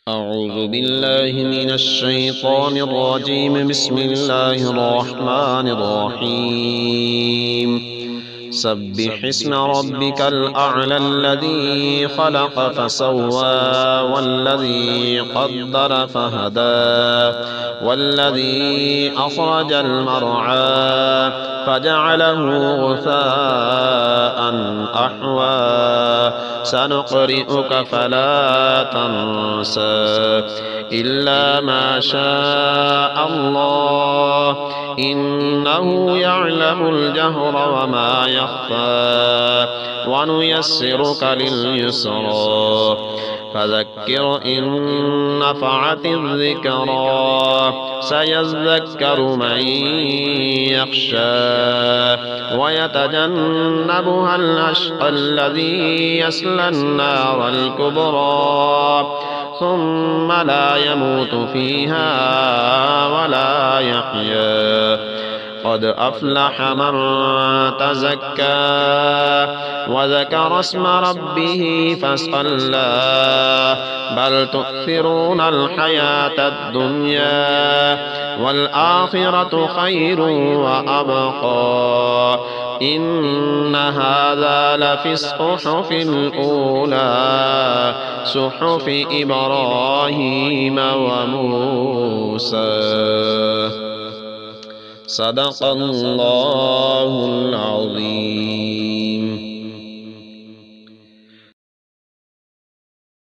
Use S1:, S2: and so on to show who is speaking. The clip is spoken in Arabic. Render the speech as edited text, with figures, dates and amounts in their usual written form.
S1: أعوذ بالله من الشيطان الرجيم. بسم الله الرحمن الرحيم. سبح اسم ربك الأعلى الذي خلق فسوى والذي قدر فهدى والذي أخرج المرعى فجعله غثاء أحوى سنقرئك فلا تنسى إلا ما شاء الله إنه يعلم الجهر وما يخفى ونيسرك لليسرى فذكر إن نفعت الذكرى سيذكر من يخشى ويتجنبها الأشقى الذي يصلى النار الكبرى ثم لا يموت فيها ولا يحيا قد أفلح من تزكى وذكر اسم ربه فصلى بل تؤثرون الحياة الدنيا والآخرة خير وأبقى إن هذا لفي الصحف الأولى صحف إبراهيم وموسى. صدق الله العظيم.